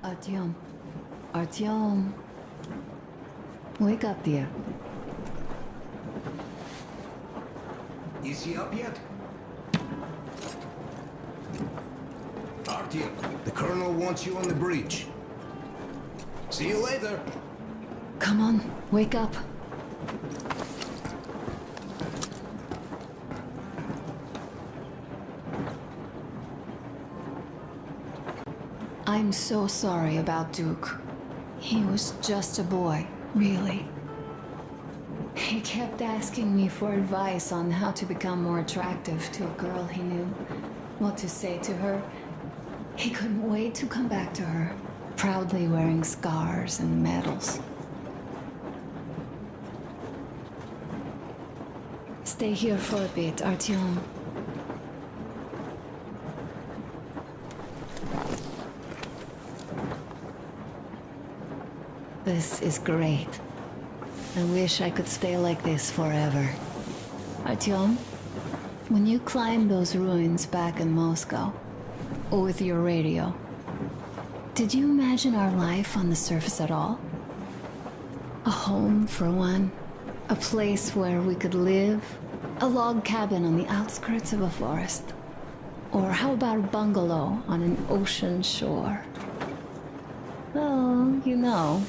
Artyom. Artyom. Wake up, dear. Is he up yet? Artyom, the colonel wants you on the bridge. See you later. Come on, wake up. I'm so sorry about Duke. He was just a boy, really. He kept asking me for advice on how to become more attractive to a girl he knew, what to say to her. He couldn't wait to come back to her, proudly wearing scars and medals. Stay here for a bit, Artyom. This is great. I wish I could stay like this forever. Artyom, when you climbed those ruins back in Moscow, with your radio, did you imagine our life on the surface at all? A home, for one. A place where we could live. A log cabin on the outskirts of a forest. Or how about a bungalow on an ocean shore? Well, you know,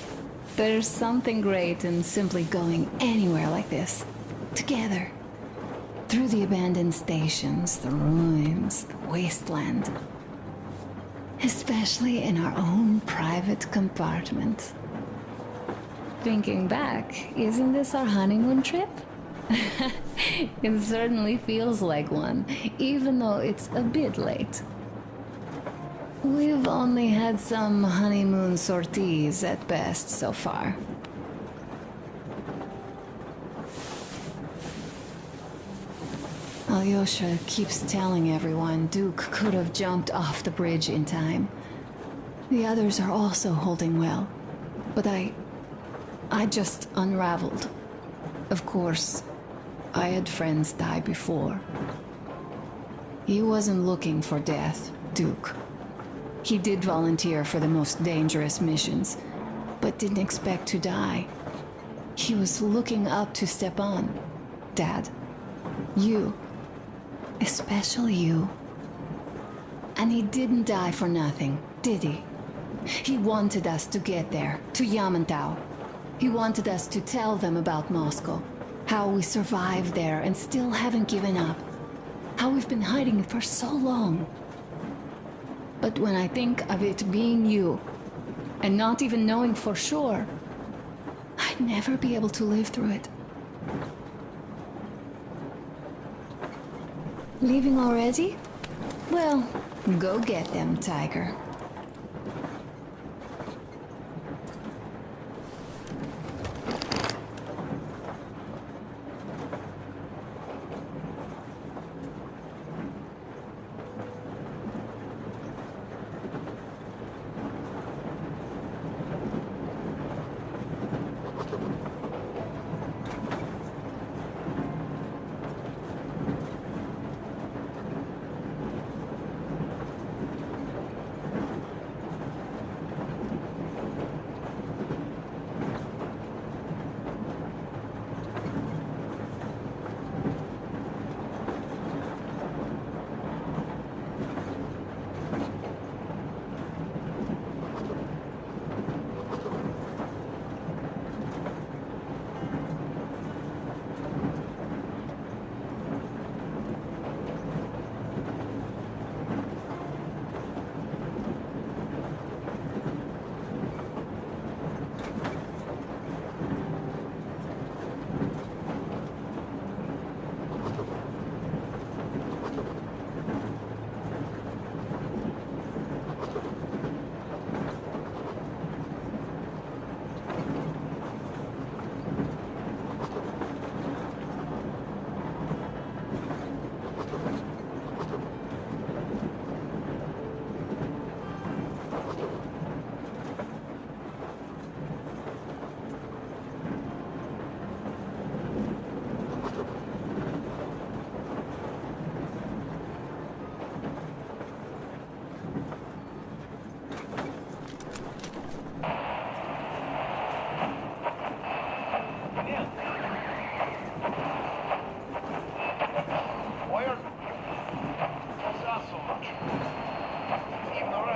there's something great in simply going anywhere like this, together, through the abandoned stations, the ruins, the wasteland, especially in our own private compartment. Thinking back, isn't this our honeymoon trip? It certainly feels like one, even though it's a bit late. We've only had some honeymoon sorties at best so far. Alyosha keeps telling everyone Duke could have jumped off the bridge in time. The others are also holding well, but I just unraveled. Of course, I had friends die before. He wasn't looking for death, Duke. He did volunteer for the most dangerous missions, but didn't expect to die. He was looking up to Stepan, Dad. You. Especially you. And he didn't die for nothing, did he? He wanted us to get there, to Yamantau. He wanted us to tell them about Moscow, how we survived there and still haven't given up, how we've been hiding it for so long. But when I think of it being you, and not even knowing for sure, I'd never be able to live through it. Leaving already? Well, go get them, Tiger.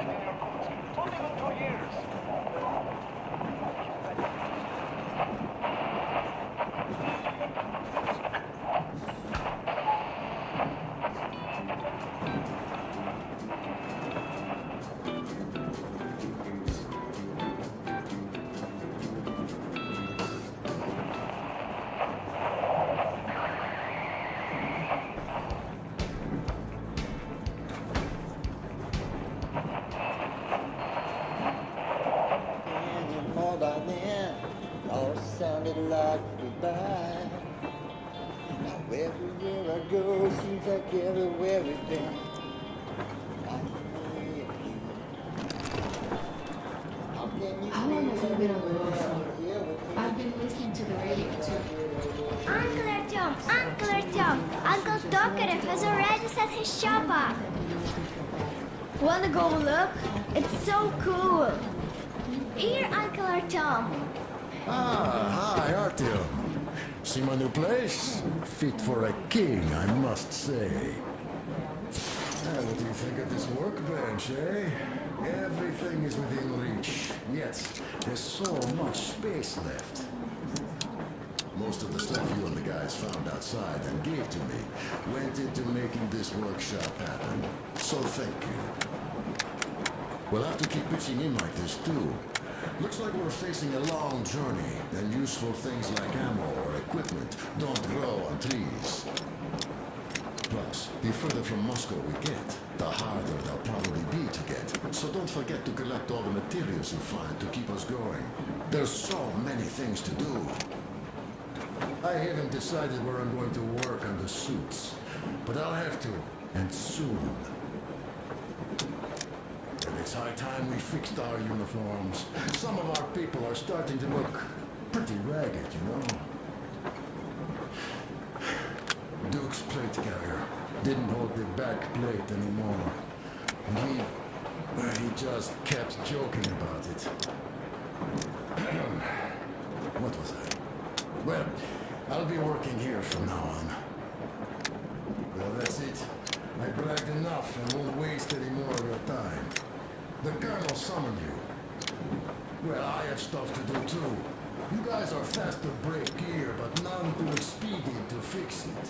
Not even 2 years. And you know by then, all sounded like goodbye. Now everywhere I go, seems like everywhere we've been. How long have you been on the road for? I've been listening to the radio too. Uncle Artyom, Uncle Artyom, Uncle Tokarev has already set his shop up. Wanna go look? It's so cool. Here, Uncle Artyom. Ah, hi, Artyom. See my new place? Fit for a king, I must say. What do you think of this workbench, eh? Everything is within reach, yet there's so much space left. Most of the stuff you and the guys found outside and gave to me went into making this workshop happen. So thank you. We'll have to keep pitching in like this too. Looks like we're facing a long journey, and useful things like ammo or equipment don't grow on trees. Plus, the further from Moscow we get, the harder they'll probably be to get. So don't forget to collect all the materials you find to keep us going. There's so many things to do. I haven't decided where I'm going to work on the suits, but I'll have to, and soon. And it's high time we fixed our uniforms. Some of our people are starting to look pretty ragged, you know. Duke's plate carrier didn't hold the back plate anymore. And he just kept joking about it. What was I? Well, I'll be working here from now on. Well, that's it. I bragged enough and won't waste any more of your time. The colonel summoned you. Well, I have stuff to do too. You guys are fast to break gear, but none too expedient to fix it.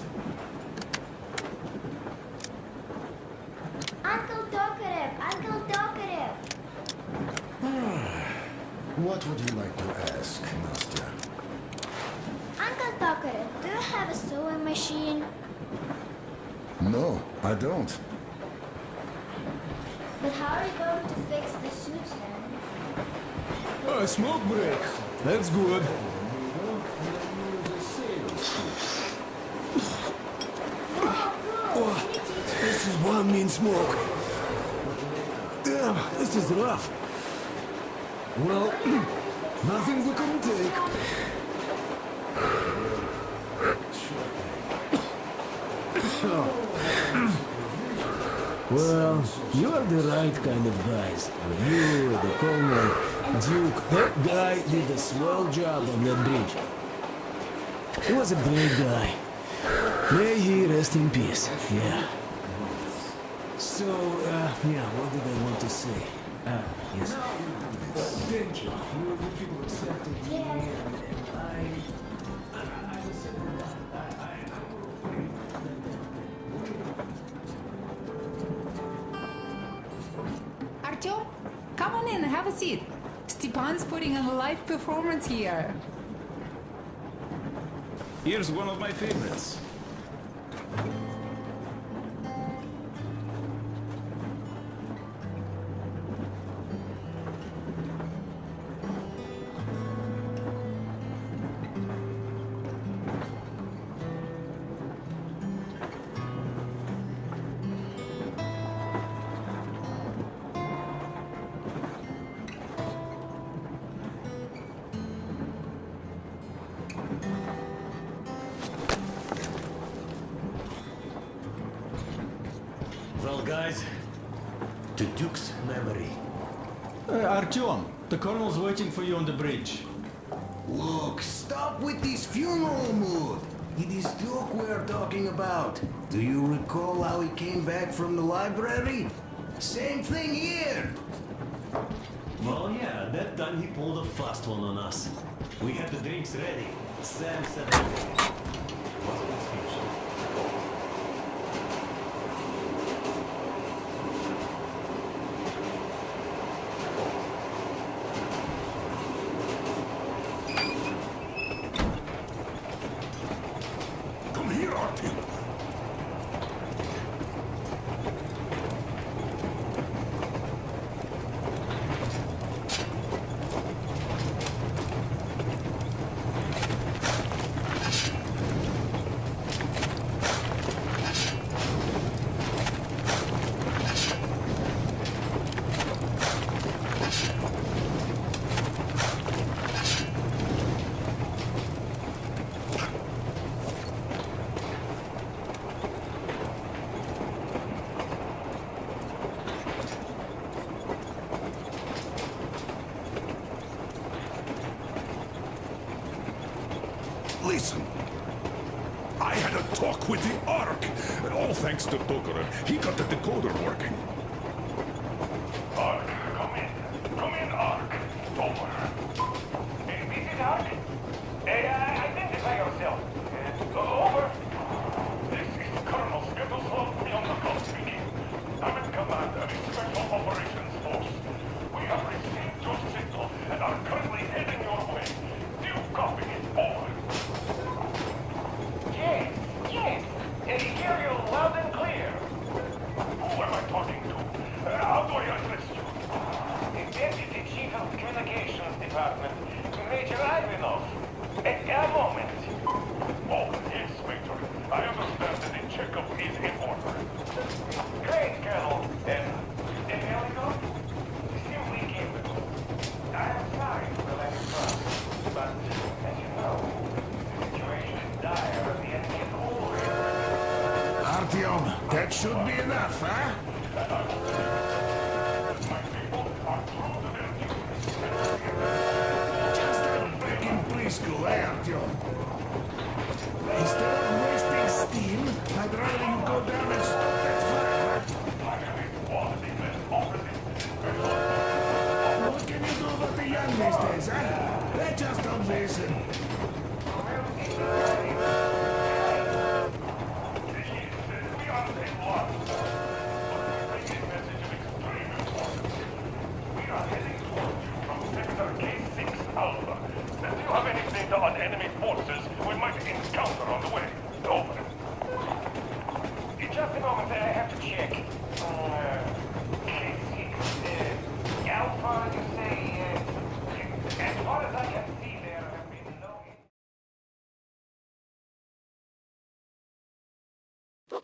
Uncle Tokarev, Uncle Tokarev. What would you like to ask, Nastya? Uncle Tokarev, do you have a sewing machine? No, I don't. But how are you going to fix the suits then? A smoke break. That's good. Oh, this is one mean smoke. Damn, this is rough. Well, nothing we couldn't take. Well, you're the right kind of guys. You, the colonel, Duke, that guy did a swell job on that bridge. He was a great guy. May he rest in peace, yeah. So, yeah, what did I want to say? Yes. Thank you. You people accepted me, and I was Artyom, come on in, have a seat. Stepan's putting on a live performance here. Here's one of my favorites. Well, guys, to Duke's memory. Artyom, the colonel's waiting for you on the bridge. Look, stop with this funeral mood. It is Duke we're talking about. Do you recall how he came back from the library? Same thing here. Well, yeah, that time he pulled a fast one on us. We had the drinks ready. Sam said everything. Was a good speech. Come here, Artyom. Listen, I had a talk with the Ark. All thanks to Tokarev. He got the decoder working. Ark, come in. Come in, Ark. Over. This is Ark. Identify yourself. Over. This is Colonel Skittleslov beyond the call speaking. I'm in command of a special operations force. We have received your signal and are currently heading your way. Do you copy? Over. Yes. Hear you loud and clear. Who am I talking to? How do I address you? The Deputy Chief of Communications Department, Major Ivanov. A moment. Oh, yes, Major. I understand that the checkup is in order. Great, Colonel. Then here we go. Simply keep it. I am sorry for letting it run, but as you know, the situation is dire and the enemy is over. Artyom, that should be enough, huh? My people are true to their duty. Just a begging preschool, eh, Artyom? Instead of wasting steam, I'd rather you go down and stop that fire. What can you do about the young these days, huh? They just don't listen. We are in one. But we bring a message of extreme importance. We are heading towards you from Sector K6 Alpha. Do you have any data on enemy forces we might encounter on the way? Over. In just a moment, I have to check. K6. Alpha, you say, as far as I can see, there have been no...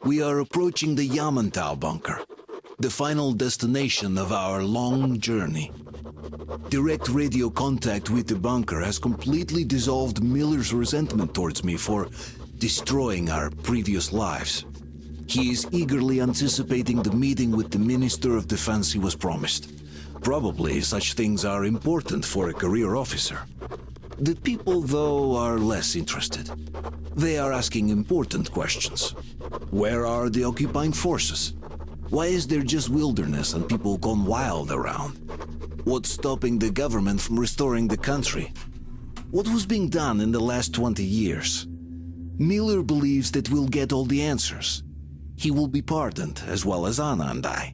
We are approaching the Yamantau bunker, the final destination of our long journey. Direct radio contact with the bunker has completely dissolved Miller's resentment towards me for destroying our previous lives. He is eagerly anticipating the meeting with the Minister of Defense he was promised. Probably such things are important for a career officer. The people, though, are less interested. They are asking important questions. Where are the occupying forces? Why is there just wilderness and people gone wild around? What's stopping the government from restoring the country? What was being done in the last 20 years? Miller believes that we'll get all the answers. He will be pardoned, as well as Anna and I.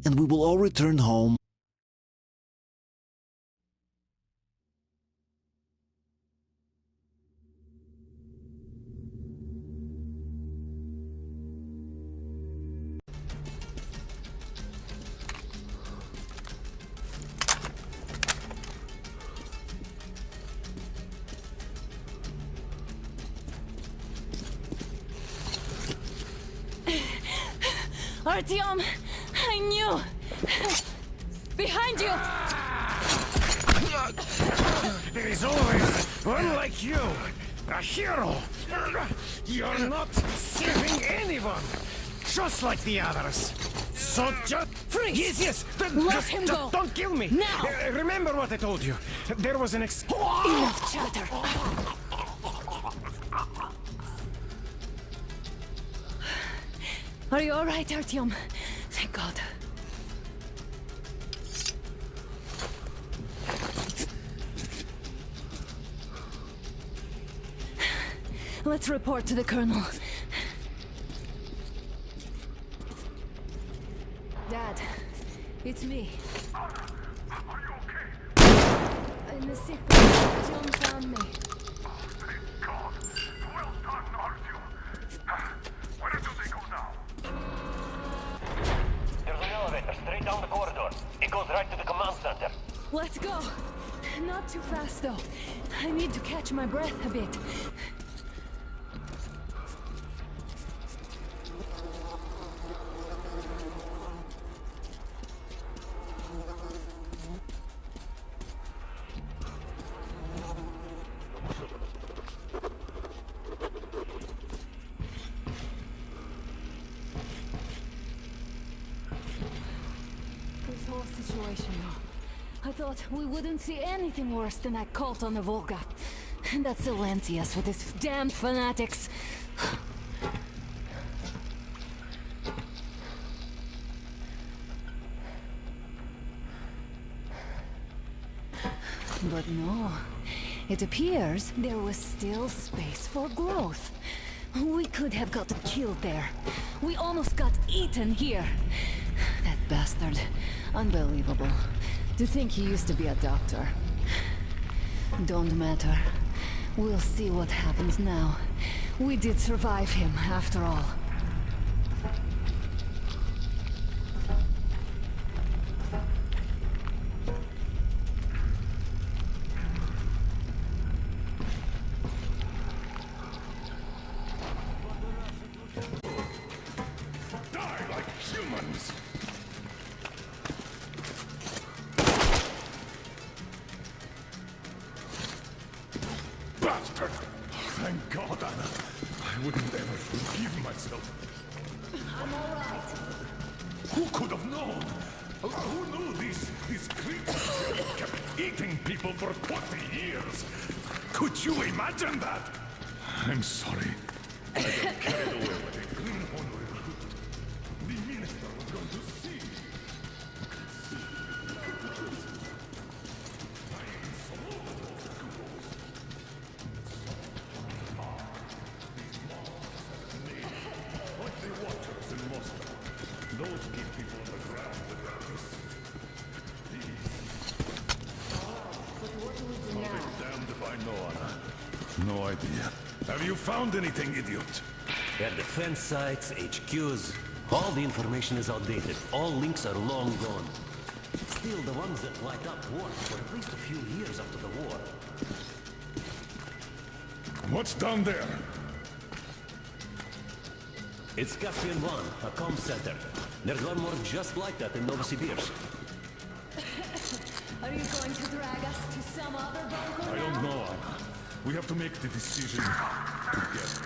And we will all return home. Artyom, I knew! Behind you! There is always one like you, a hero. You're not saving anyone, just like the others. So just Freeze! Yes. Let him go. Don't kill me. Now. Remember what I told you. There was an Enough chatter! Are you alright, Artyom? Thank God. Let's report to the colonel. Dad, it's me. Are you okay? In the sick bay, John found me. Thank God. Well done, Artyom. Where do they go now? There's an elevator straight down the corridor. It goes right to the command center. Let's go. Not too fast, though. I need to catch my breath a bit. This whole situation, though. I thought we wouldn't see anything worse than that cult on the Volga. And that Silencius with his damned fanatics. But no. It appears there was still space for growth. We could have gotten killed there. We almost got eaten here. That bastard. Unbelievable. To think he used to be a doctor. Don't matter. We'll see what happens now. We did survive him, after all. Die like humans. Bastard! Thank God, Anna. I wouldn't ever forgive myself. I'm all right. Who could have known? Who knew these creatures kept eating people for 20 years? Could you imagine that? I'm sorry. I got carried away with it. The minister was going to see me. Like the watchers in Moscow. Those keep people on the ground with their fists. I'll be damned if I know, Anna. No idea. Have you found anything, idiot? At defense sites, HQs, all the information is outdated. All links are long gone. Still, the ones that light up worked for at least a few years after the war. What's down there? It's Caspian 1, a comm center. There's one more just like that in Novosibirsk. Are you going to drag us to some other bunker I don't know, Anna. We have to make the decision together.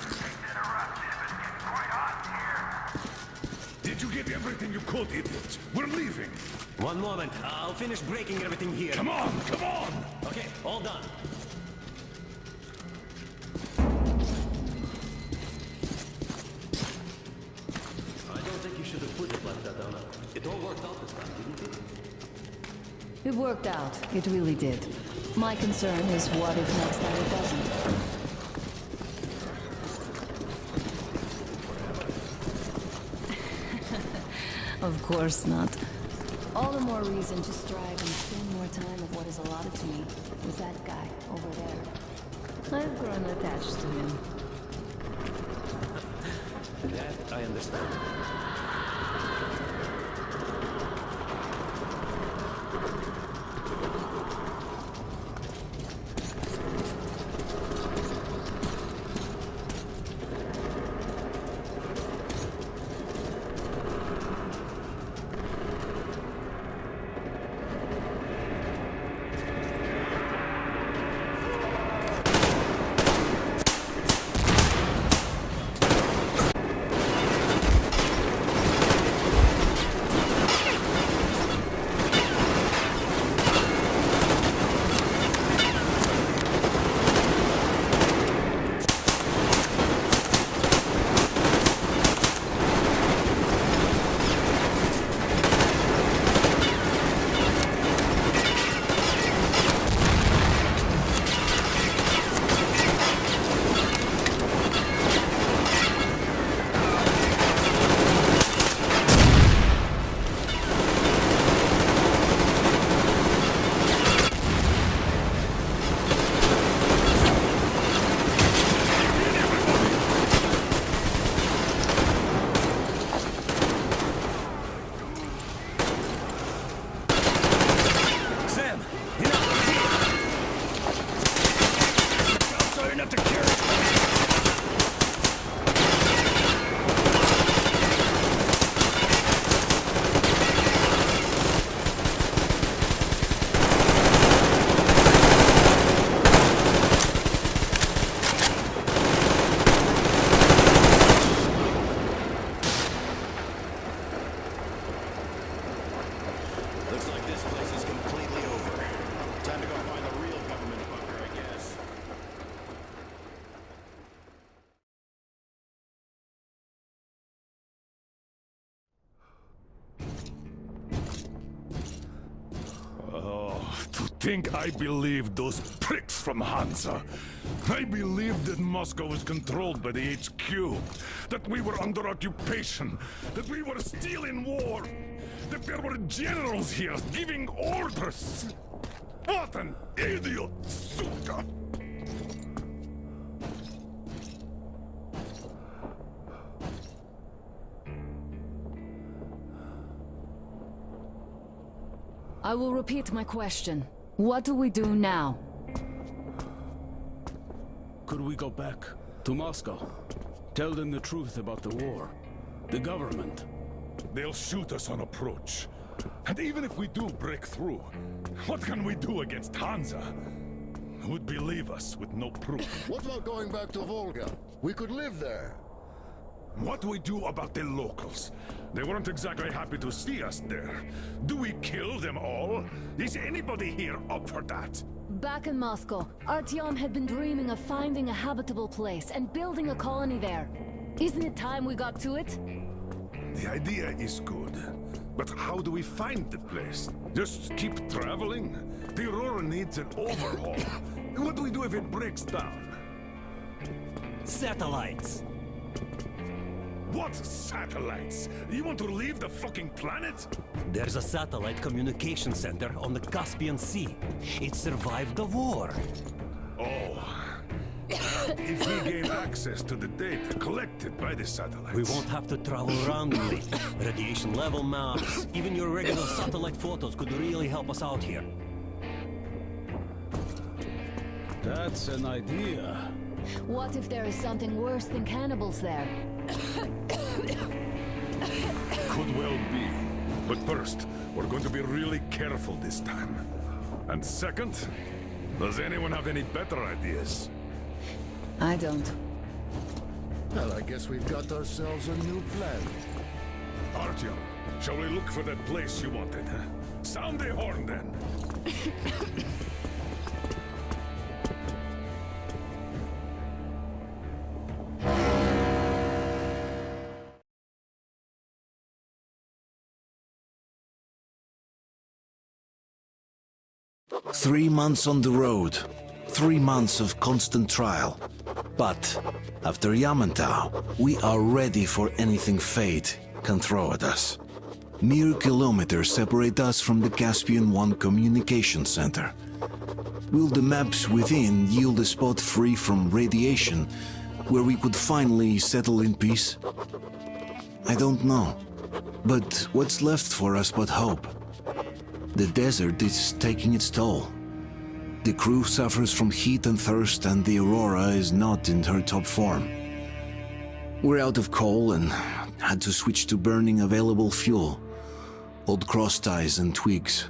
Did you get everything you could, idiot? We're leaving. One moment, I'll finish breaking everything here. Come on, come on! Okay, all done. I don't think you should have put it like that, Anna. It all worked out this time, didn't it? It worked out. It really did. My concern is what if next time it doesn't? Of course not. All the more reason to strive and spend more time of what is allotted to me with that guy over there. I've grown attached to him. That I understand. This place is completely over. Time to go find the real government bunker, I guess. Oh, to think I believed those pricks from Hansa. I believed that Moscow was controlled by the HQ, that we were under occupation, that we were still in war, that there were generals here giving orders. What an idiot, suka! I will repeat my question. What do we do now? Could we go back to Moscow? Tell them the truth about the war. The government. They'll shoot us on approach. And even if we do break through, what can we do against Hansa? Who'd believe us with no proof? What about going back to Volga? We could live there. What do we do about the locals? They weren't exactly happy to see us there. Do we kill them all? Is anybody here up for that? Back in Moscow, Artyom had been dreaming of finding a habitable place and building a colony there. Isn't it time we got to it? The idea is good. But how do we find the place? Just keep traveling? The Aurora needs an overhaul. What do we do if it breaks down? Satellites! What satellites? You want to leave the fucking planet? There's a satellite communication center on the Caspian Sea. It survived the war. Oh. If we gain access to the data collected by the satellites... We won't have to travel around really. Radiation level maps, even your regular satellite photos could really help us out here. That's an idea. What if there is something worse than cannibals there? Could well be. But first, we're going to be really careful this time. And second, does anyone have any better ideas? I don't. Well, I guess we've got ourselves a new plan. Artyom, shall we look for that place you wanted, huh? Sound the horn, then. 3 months on the road, 3 months of constant trial. But after Yamantau, we are ready for anything fate can throw at us. Mere kilometers separate us from the Caspian 1 communication center. Will the maps within yield a spot free from radiation, where we could finally settle in peace? I don't know. But what's left for us but hope? The desert is taking its toll. The crew suffers from heat and thirst, and the Aurora is not in her top form. We're out of coal and had to switch to burning available fuel, old cross ties and twigs.